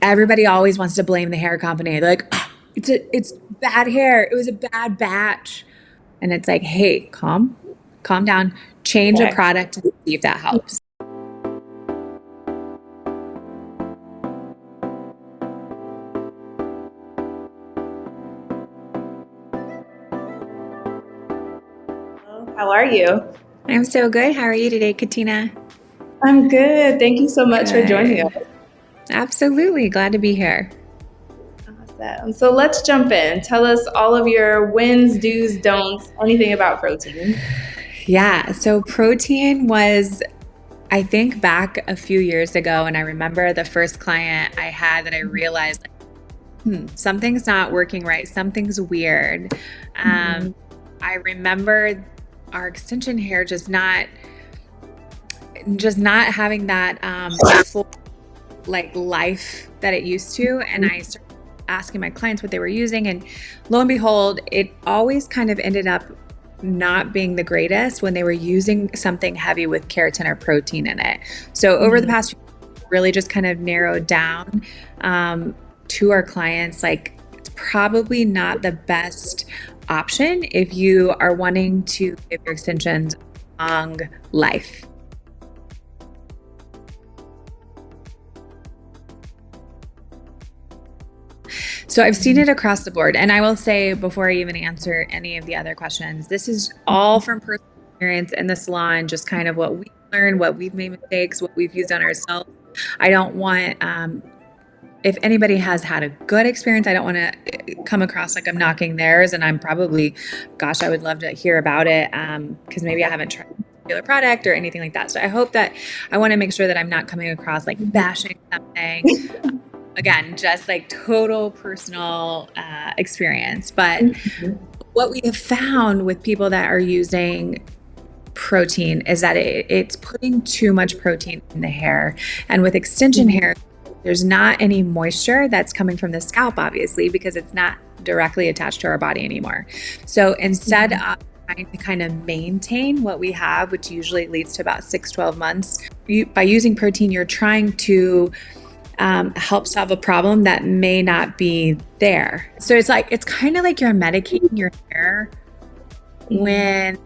everybody always wants to blame the hair company. They're like, "Ah, it's bad hair. It was a bad batch." And it's like, hey, calm down, change a Okay. product and see if that helps. How are you? I'm so good. How are you today, Katina? I'm good. Thank you so much for joining us. Good. Absolutely. Glad to be here. Awesome. So let's jump in. Tell us all of your wins, do's, don'ts, anything about protein. Yeah. So protein was, I think back a few years ago, and I remember the first client I had that I realized something's not working right. Something's weird. Mhm. I remember our extension hair just not having that full like life that it used to. And I started asking my clients what they were using, and lo and behold, it always kind of ended up not being the greatest when they were using something heavy with keratin or protein in it. So over the past few years, really just kind of narrowed down to our clients, like it's probably not the best option if you are wanting to give your extensions a long life. So I've seen it across the board. And I will say, before I even answer any of the other questions, this is all from personal experience in the salon, just kind of what we learned, what we've made mistakes, what we've used on ourselves. I don't want, if anybody has had a good experience, I don't want to come across like I'm knocking theirs. And I'm probably, gosh, I would love to hear about it because maybe I haven't tried a particular product or anything like that. So I want to make sure that I'm not coming across like bashing something. Again, just like total personal experience. But what we have found with people that are using protein is that it's putting too much protein in the hair. And with extension hair, there's not any moisture that's coming from the scalp, obviously, because it's not directly attached to our body anymore. So instead of trying to kind of maintain what we have, which usually leads to about 6-12 months, by using protein, you're trying to help solve a problem that may not be there. So it's kind of like you're medicating your hair when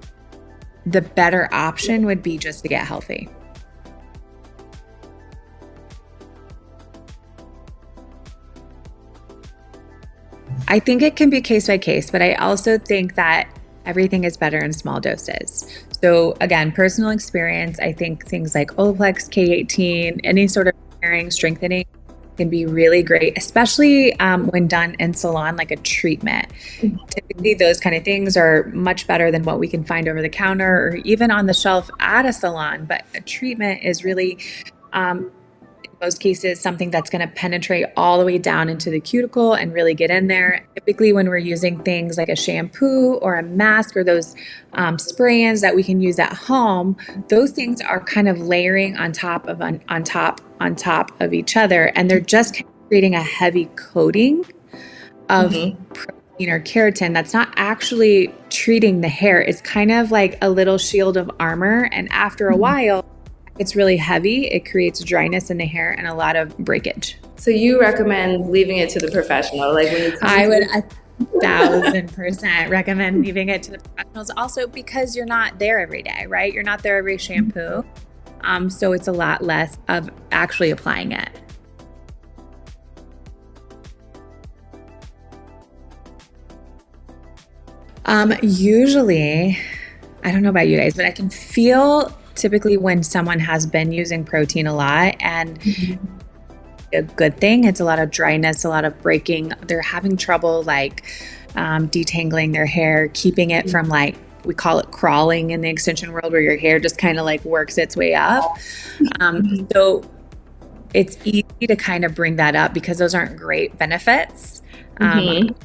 the better option would be just to get healthy. I think it can be case by case, but I also think that everything is better in small doses. So again, personal experience, I think things like Olaplex, K18, any sort of repairing, strengthening can be really great, especially when done in salon, like a treatment. Typically, those kind of things are much better than what we can find over the counter or even on the shelf at a salon. But a treatment is really, in most cases, something that's going to penetrate all the way down into the cuticle and really get in there. Typically, when we're using things like a shampoo or a mask or those spray-ins that we can use at home, those things are kind of layering on top of each other, and they're just kind of creating a heavy coating of protein or keratin that's not actually treating the hair. It's kind of like a little shield of armor, and after a while, it's really heavy. It creates dryness in the hair and a lot of breakage. So you recommend leaving it to the professional, like when you come I would to 1,000% recommend leaving it to the professionals, also because you're not there every day, right? You're not there every shampoo. So it's a lot less of actually applying it. Usually, I don't know about you guys, but I can feel typically when someone has been using protein a lot and a good thing, it's a lot of dryness, a lot of breaking. They're having trouble like detangling their hair, keeping it from like, we call it crawling in the extension world, where your hair just kind of like works its way up. So it's easy to kind of bring that up because those aren't great benefits. Kind of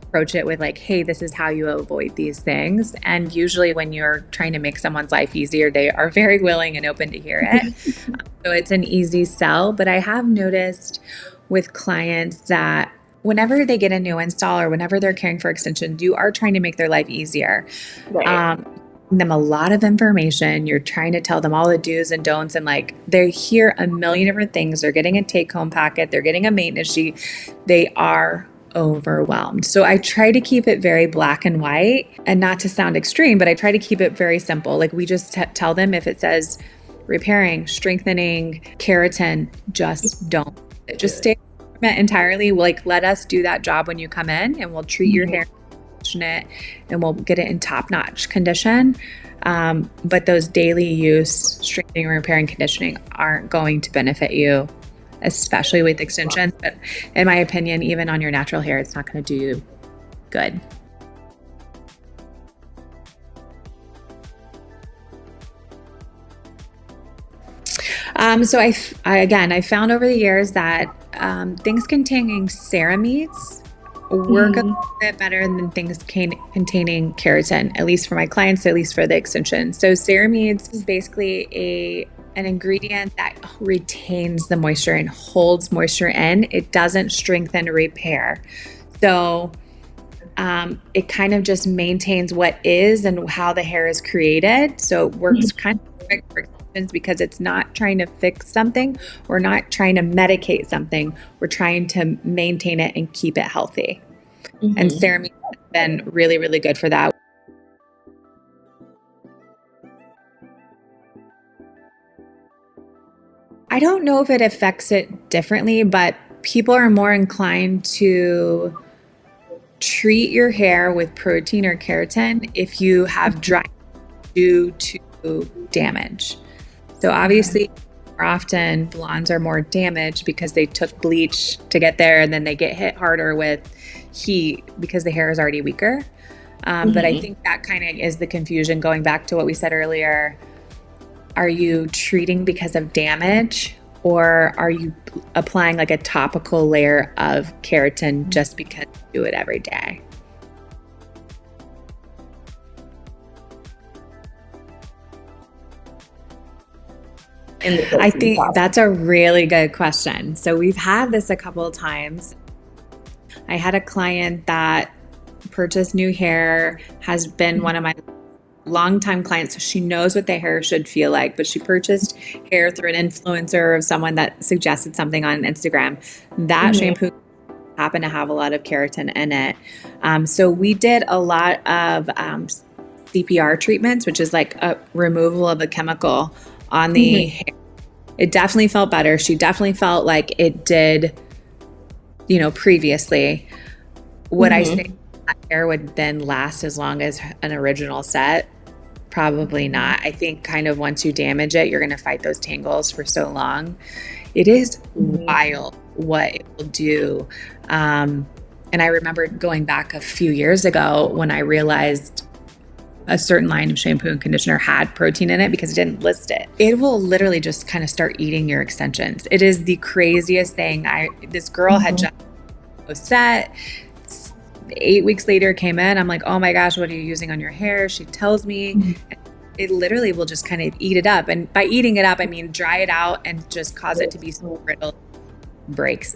approach it with like, hey, this is how you avoid these things. And usually when you're trying to make someone's life easier, they are very willing and open to hear it. So it's an easy sell. But I have noticed with clients that whenever they get a new install or whenever they're caring for extensions, you are trying to make their life easier. Right. them a lot of information. You're trying to tell them all the do's and don'ts, and like they hear a million different things. They're getting a take-home packet, they're getting a maintenance sheet. They are overwhelmed. So I try to keep it very black and white, and not to sound extreme, but I try to keep it very simple. Like we just tell them if it says repairing, strengthening, keratin, just don't. Just stay entirely. Like let us do that job when you come in, and we'll treat your hair, it, and we'll get it in top-notch condition. But those daily use strengthening, repairing, conditioning aren't going to benefit you, especially with extensions. But in my opinion, even on your natural hair, it's not going to do you good. So I found over the years that things containing ceramides work a little bit better than things containing keratin, at least for my clients, at least for the extension. So ceramides is basically an ingredient that retains the moisture and holds moisture in. It doesn't strengthen or repair. So it kind of just maintains what is and how the hair is created. So it works kind of perfect for extensions because it's not trying to fix something. We're not trying to medicate something. We're trying to maintain it and keep it healthy. And ceramide has been really, really good for that. I don't know if it affects it differently, but people are more inclined to treat your hair with protein or keratin if you have dry due to damage. So obviously, more often blondes are more damaged because they took bleach to get there, and then they get hit harder with heat because the hair is already weaker. But I think that kind of is the confusion, going back to what we said earlier. Are you treating because of damage, or are you applying like a topical layer of keratin just because you do it every day? I think that's a really good question. So we've had this a couple of times. I had a client that purchased new hair, has been one of my longtime clients, so she knows what the hair should feel like, but she purchased hair through an influencer of someone that suggested something on Instagram. That shampoo happened to have a lot of keratin in it. So we did a lot of CPR treatments, which is like a removal of a chemical on the hair. It definitely felt better. She definitely felt like it did, previously. Would I say that hair would then last as long as an original set? Probably not. I think kind of once you damage it, you're going to fight those tangles for so long. It is wild what it will do. And I remember going back a few years ago when I realized a certain line of shampoo and conditioner had protein in it because it didn't list it. It will literally just kind of start eating your extensions. It is the craziest thing. This girl had just set. 8 weeks later came in. I'm like, oh my gosh, what are you using on your hair? She tells me. It literally will just kind of eat it up. And by eating it up, I mean dry it out and just cause it to be so brittle,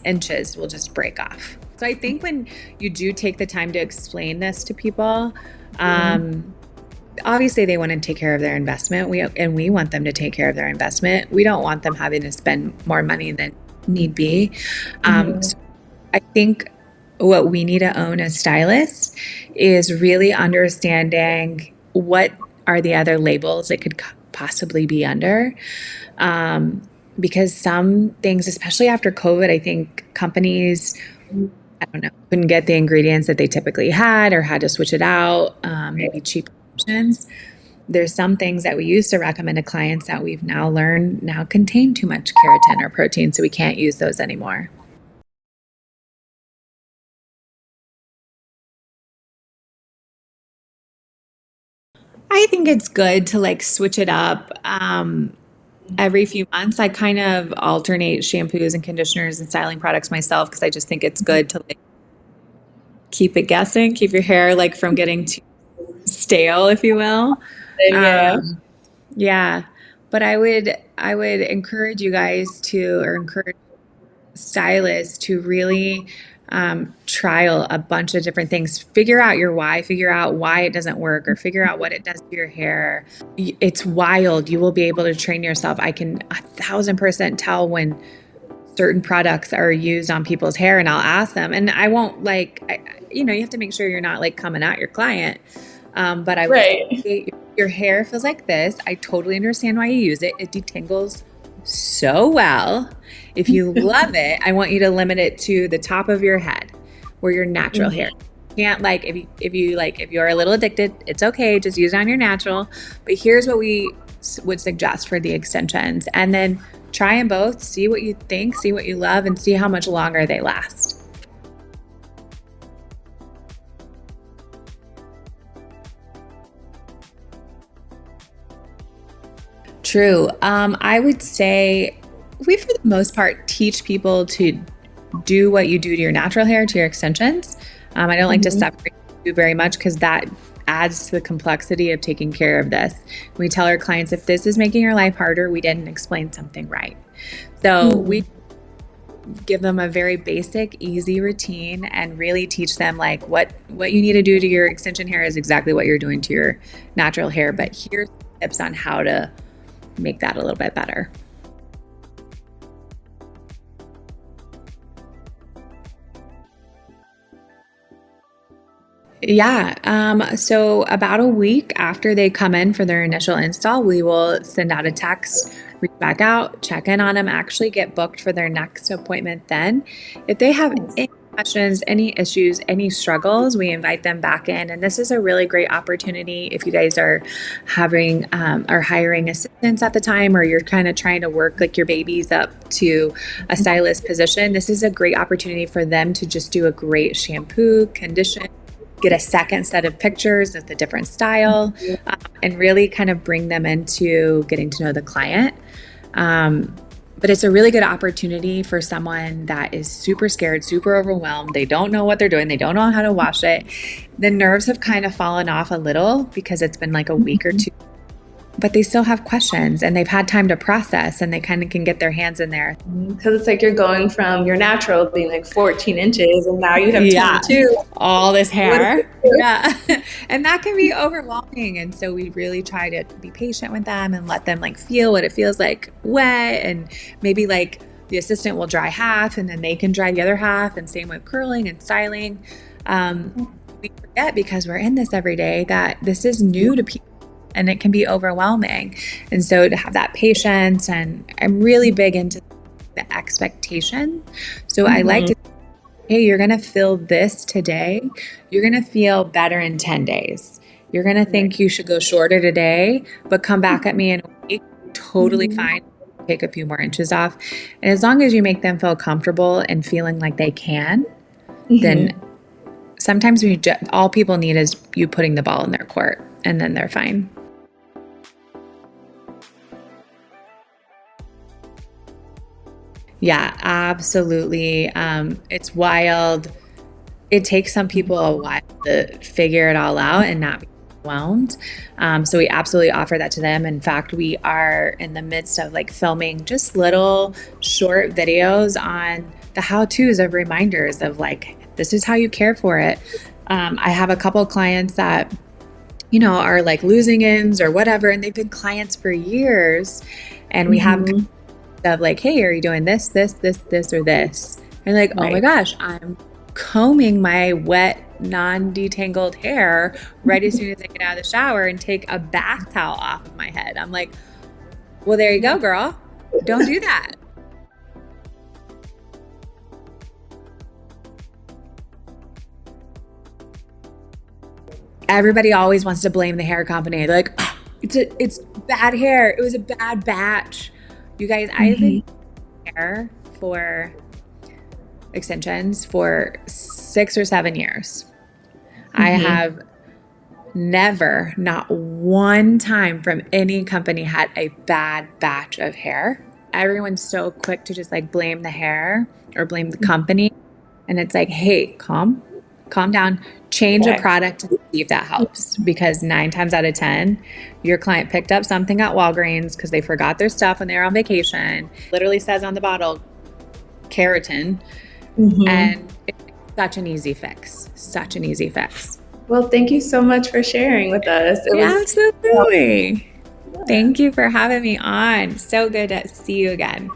inches will just break off. So I think when you do take the time to explain this to people, obviously they want to take care of their investment. We want them to take care of their investment. We don't want them having to spend more money than need be. So I think what we need to own as stylists is really understanding what are the other labels it could possibly be under. Because some things, especially after COVID, I think companies, couldn't get the ingredients that they typically had or had to switch it out, maybe cheap options. There's some things that we used to recommend to clients that we've now learned now contain too much keratin or protein, so we can't use those anymore. I think it's good to like switch it up every few months. I kind of alternate shampoos and conditioners and styling products myself because I just think it's good to like keep it guessing, keep your hair like from getting too stale, if you will. Yeah. But I would encourage you guys to, or encourage stylists to really trial a bunch of different things, figure out your why, figure out why it doesn't work, or figure out what it does to your hair. It's wild. You will be able to train yourself. I can 1,000% tell when certain products are used on people's hair, and I'll ask them, and I won't you have to make sure you're not like coming at your client. But I will say, your hair feels like this. I totally understand why you use it. It detangles so well. If you love it, I want you to limit it to the top of your head where your natural hair. You can't if you're a little addicted, it's okay. Just use it on your natural. But here's what we would suggest for the extensions. And then try them both, see what you think, see what you love, and see how much longer they last. True. I would say we, for the most part, teach people to do what you do to your natural hair, to your extensions. I don't like to separate you very much because that adds to the complexity of taking care of this. We tell our clients, if this is making your life harder, we didn't explain something right. So we give them a very basic, easy routine and really teach them like what you need to do to your extension hair is exactly what you're doing to your natural hair. But here's tips on how to make that a little bit better. Yeah. So about a week after they come in for their initial install, we will send out a text, reach back out, check in on them, actually get booked for their next appointment then. If they have any questions, any issues, any struggles, we invite them back in. And this is a really great opportunity if you guys are hiring assistants at the time, or you're kind of trying to work like your babies up to a stylist position. This is a great opportunity for them to just do a great shampoo, condition, get a second set of pictures with a different style, and really kind of bring them into getting to know the client. But it's a really good opportunity for someone that is super scared, super overwhelmed. They don't know what they're doing. They don't know how to wash it. The nerves have kind of fallen off a little because it's been like a week or two, but they still have questions and they've had time to process, and they kind of can get their hands in there. Because it's like you're going from your natural being like 14 inches and now you have 22. All this hair. Yeah. And that can be overwhelming. And so we really try to be patient with them and let them like feel what it feels like wet. And maybe like the assistant will dry half and then they can dry the other half, and same with curling and styling. We forget, because we're in this every day, that this is new to people. And it can be overwhelming. And so to have that patience, and I'm really big into the expectation. So I like to, hey, you're going to feel this today. You're going to feel better in 10 days. You're going to think you should go shorter today, but come back at me in a week. Totally fine. Take a few more inches off. And as long as you make them feel comfortable and feeling like they can, then sometimes all people need is you putting the ball in their court, and then they're fine. Yeah, absolutely. It's wild. It takes some people a while to figure it all out and not be overwhelmed. So we absolutely offer that to them. In fact, we are in the midst of like filming just little short videos on the how-tos of reminders of like, this is how you care for it. I have a couple of clients that, are like losing ins or whatever, and they've been clients for years. And we have of like, hey, are you doing this, or this? And like, oh my gosh, I'm combing my wet, non-detangled hair right as soon as I get out of the shower and take a bath towel off of my head. I'm like, well, there you go, girl. Don't do that. Everybody always wants to blame the hair company. They're like, oh, it's bad hair. It was a bad batch. You guys, I've been hair for extensions for 6 or 7 years. I have never, not one time from any company, had a bad batch of hair. Everyone's so quick to just like blame the hair or blame the company. And it's like, hey, calm down, change a product and see if that helps. Because 9 times out of 10, your client picked up something at Walgreens because they forgot their stuff when they were on vacation. Literally says on the bottle, keratin. And it such an easy fix. Such an easy fix. Well, thank you so much for sharing with us. It was Absolutely. Thank you for having me on. So good to see you again.